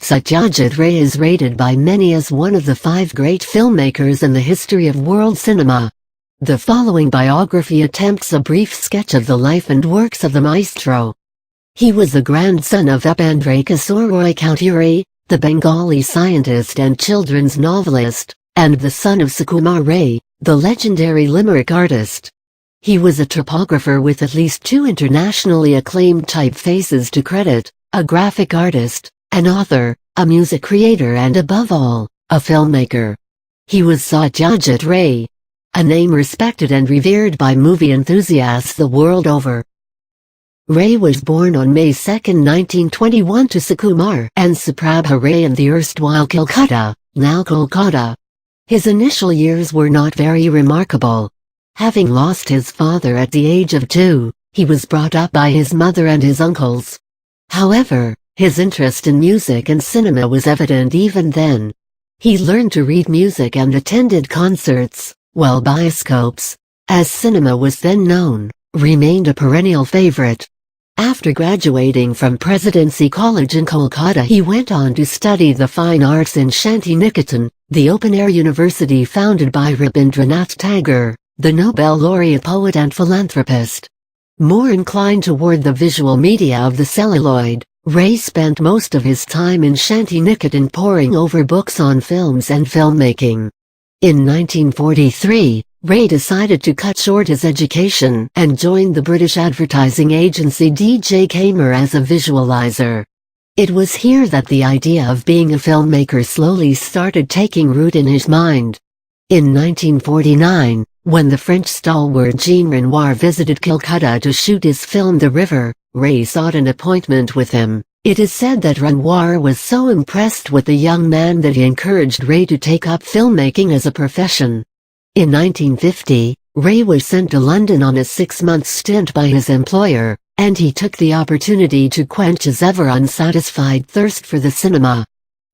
Satyajit Ray is rated by many as one of the 5 great filmmakers in the history of world cinema. The following biography attempts a brief sketch of the life and works of the maestro. He was the grandson of Upendra Roy Kauture, the Bengali scientist and children's novelist, and the son of Sukumar Ray, the legendary limerick artist. He was a typographer with at least 2 internationally acclaimed typefaces to credit, a graphic artist, an author, a music creator and above all, a filmmaker. He was Satyajit Ray, a name respected and revered by movie enthusiasts the world over. Ray was born on May 2, 1921 to Sukumar and Suprabha Ray in the erstwhile Calcutta, now Kolkata. His initial years were not very remarkable. Having lost his father at the age of 2, he was brought up by his mother and his uncles. However, his interest in music and cinema was evident even then. He learned to read music and attended concerts, while bioscopes, as cinema was then known, remained a perennial favorite. After graduating from Presidency College in Kolkata, he went on to study the fine arts in Shantiniketan, the open-air university founded by Rabindranath Tagore, the Nobel laureate poet and philanthropist. More inclined toward the visual media of the celluloid, Ray spent most of his time in Shantiniketan poring over books on films and filmmaking. In 1943, Ray decided to cut short his education and joined the British advertising agency DJ Kamer as a visualizer. It was here that the idea of being a filmmaker slowly started taking root in his mind. In 1949, when the French stalwart Jean Renoir visited Calcutta to shoot his film The River, Ray sought an appointment with him. It is said that Renoir was so impressed with the young man that he encouraged Ray to take up filmmaking as a profession. In 1950, Ray was sent to London on a 6-month stint by his employer, and he took the opportunity to quench his ever-unsatisfied thirst for the cinema.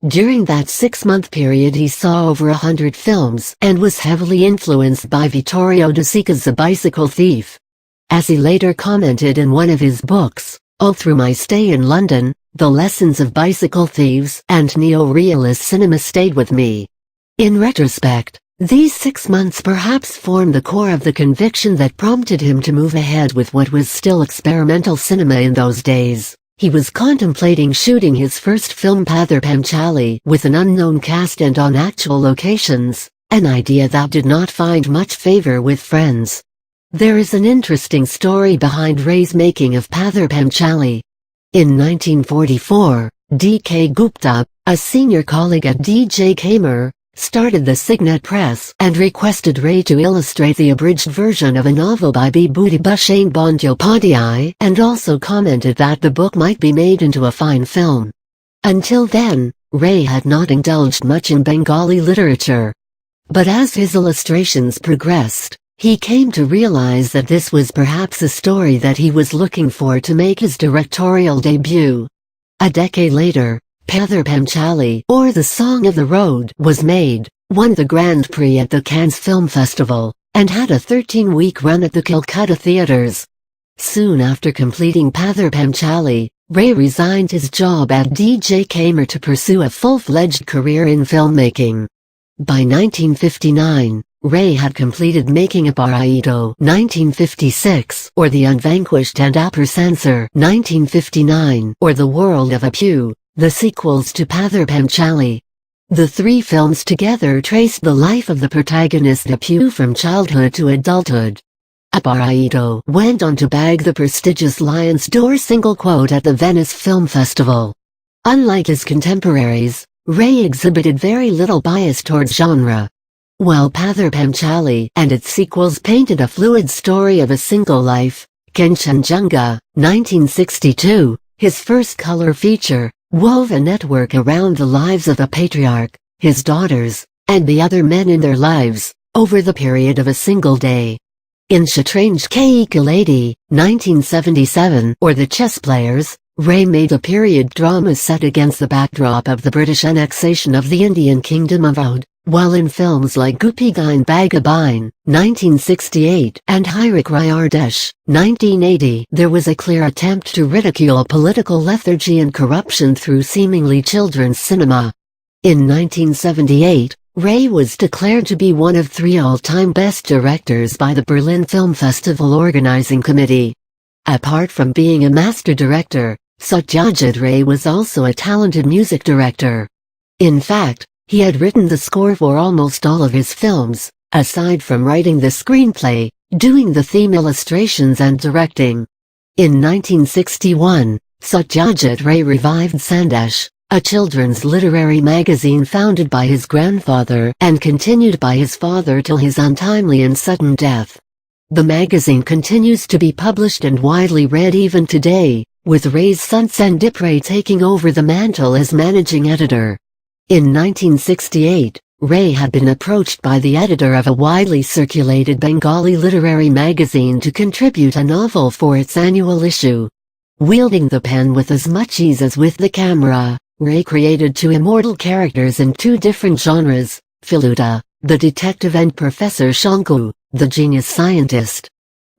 During that 6-month period he saw over 100 films and was heavily influenced by Vittorio De Sica's The Bicycle Thief. As he later commented in one of his books, all through my stay in London, the lessons of bicycle thieves and neo-realist cinema stayed with me. In retrospect, these 6 months perhaps formed the core of the conviction that prompted him to move ahead with what was still experimental cinema in those days. He was contemplating shooting his first film Pather Panchali with an unknown cast and on actual locations, an idea that did not find much favor with friends. There is an interesting story behind Ray's making of Pather Panchali. In 1944, D.K. Gupta, a senior colleague at DJ Kamer, started the Signet Press and requested Ray to illustrate the abridged version of a novel by Bibhuti Bandyopadhyay and also commented that the book might be made into a fine film. Until then, Ray had not indulged much in Bengali literature. But as his illustrations progressed, he came to realize that this was perhaps a story that he was looking for to make his directorial debut. A decade later, Pather Panchali, or The Song of the Road, was made, won the Grand Prix at the Cannes Film Festival, and had a 13-week run at the Calcutta theaters. Soon after completing Pather Panchali, Ray resigned his job at DJ Kamer to pursue a full-fledged career in filmmaking. By 1959, Ray had completed making Aparaido 1956, or The Unvanquished and Upper Censor 1959, or The World of Apu, the sequels to Pather Panchali. The 3 films together traced the life of the protagonist Apu from childhood to adulthood. Aparaido went on to bag the prestigious Lion's Door single quote at the Venice Film Festival. Unlike his contemporaries, Ray exhibited very little bias towards genre. While Pather Panchali and its sequels painted a fluid story of a single life, Kanchenjunga, 1962, his first color feature, wove a network around the lives of the patriarch, his daughters, and the other men in their lives, over the period of a single day. In Shatranj Ke Khiladi, 1977, or The Chess Players, Ray made a period drama set against the backdrop of the British annexation of the Indian Kingdom of Oudh. While in films like Gupigain Bagabain, 1968, and Hirak Ryardesh, 1980, there was a clear attempt to ridicule political lethargy and corruption through seemingly children's cinema. In 1978, Ray was declared to be one of 3 all-time best directors by the Berlin Film Festival Organizing Committee. Apart from being a master director, Satyajit Ray was also a talented music director. In fact, he had written the score for almost all of his films, aside from writing the screenplay, doing the theme illustrations and directing. In 1961, Satyajit Ray revived Sandesh, a children's literary magazine founded by his grandfather and continued by his father till his untimely and sudden death. The magazine continues to be published and widely read even today, with Ray's son Sandip Ray taking over the mantle as managing editor. In 1968, Ray had been approached by the editor of a widely circulated Bengali literary magazine to contribute a novel for its annual issue. Wielding the pen with as much ease as with the camera, Ray created 2 immortal characters in 2 different genres, Feluda, the detective, and Professor Shanku, the genius scientist.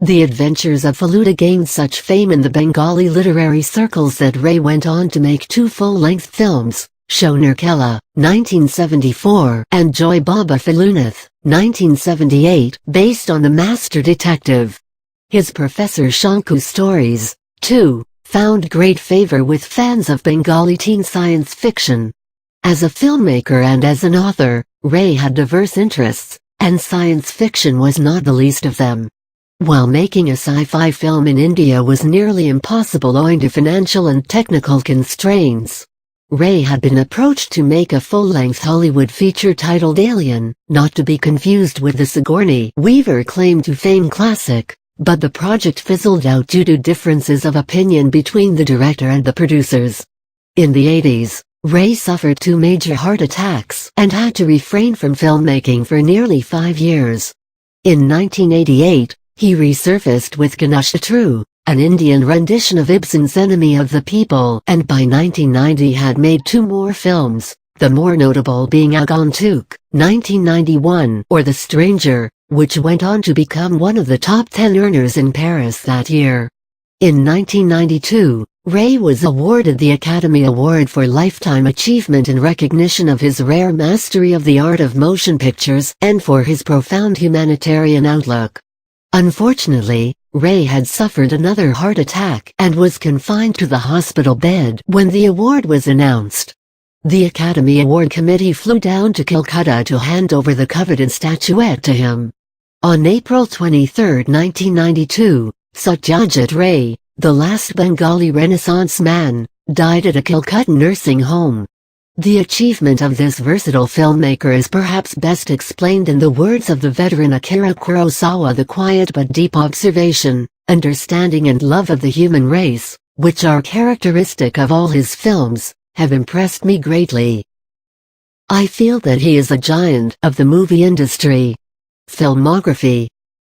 The adventures of Feluda gained such fame in the Bengali literary circles that Ray went on to make 2 full-length films, Shoner Kela, 1974, and Joy Baba Felunath, 1978, based on the master detective. His Professor Shanku stories, too, found great favor with fans of Bengali teen science fiction. As a filmmaker and as an author, Ray had diverse interests, and science fiction was not the least of them. While making a sci-fi film in India was nearly impossible owing to financial and technical constraints, Ray had been approached to make a full-length Hollywood feature titled Alien, not to be confused with the Sigourney Weaver claim to fame classic, but the project fizzled out due to differences of opinion between the director and the producers. In the 80s, Ray suffered 2 major heart attacks and had to refrain from filmmaking for nearly 5 years. In 1988, he resurfaced with Ganashatru, an Indian rendition of Ibsen's Enemy of the People, and by 1990 had made 2 more films, the more notable being Agantuk, 1991, or The Stranger, which went on to become one of the top 10 earners in Paris that year. In 1992, Ray was awarded the Academy Award for Lifetime Achievement in recognition of his rare mastery of the art of motion pictures and for his profound humanitarian outlook. Unfortunately, Ray had suffered another heart attack and was confined to the hospital bed when the award was announced. The Academy Award Committee flew down to Calcutta to hand over the coveted statuette to him. On April 23, 1992, Satyajit Ray, the last Bengali Renaissance man, died at a Calcutta nursing home. The achievement of this versatile filmmaker is perhaps best explained in the words of the veteran Akira Kurosawa: the quiet but deep observation, understanding and love of the human race, which are characteristic of all his films, have impressed me greatly. I feel that he is a giant of the movie industry. Filmography: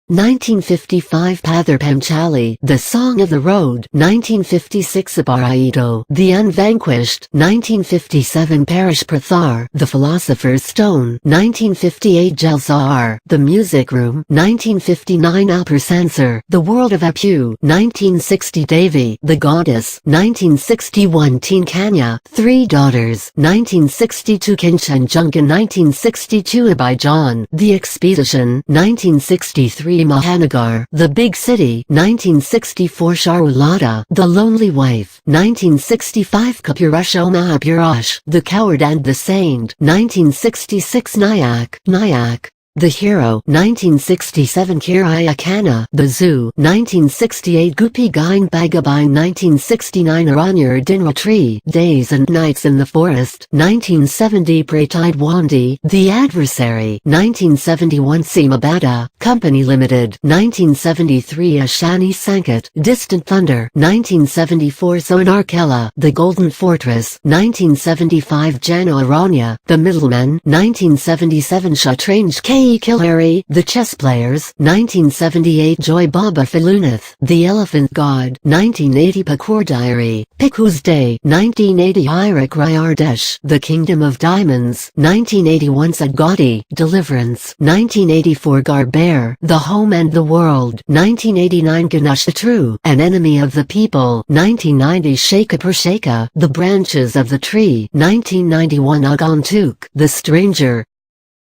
1955 Pather Panchali, The Song of the Road, 1956 Abaraito, The Unvanquished, 1957 Parish Prathar, The Philosopher's Stone, 1958 Jalsar, The Music Room, 1959 Upper Sansar, The World of Apu, 1960 Devi, The Goddess, 1961 Teen Kanya, Three Daughters, 1962 Kinchenjunga, 1962 Abidjan, The Expedition, 1963 Mahanagar, The Big City, 1964 Charulata, The Lonely Wife, 1965 Kapurusho Mahapurush, The Coward and the Saint, 1966 Nayak, The Hero, 1967 Kiraya Khanna, The Zoo, 1968 Gupi Gain Bagabine, 1969 Aranyar Dinratri, Days and Nights in the Forest, 1970 Pratide Wandi, The Adversary, 1971 Simabada, Company Limited, 1973 Ashani Sankat, Distant Thunder, 1974 Sonar Kela, The Golden Fortress, 1975 Jano Aranya, The Middleman, 1977 Shatrange K K. Kilhari, The Chess Players, 1978 Joy Baba Filunath, The Elephant God, 1980 Pakur Diary, Piku's Day, 1980 Hirak Ryardesh, The Kingdom of Diamonds, 1981 Sadgauti, Deliverance, 1984 Garbear, The Home and the World, 1989 Ganesh True, An Enemy of the People, 1990 Sheka Persheka, The Branches of the Tree, 1991 Agantuk, The Stranger,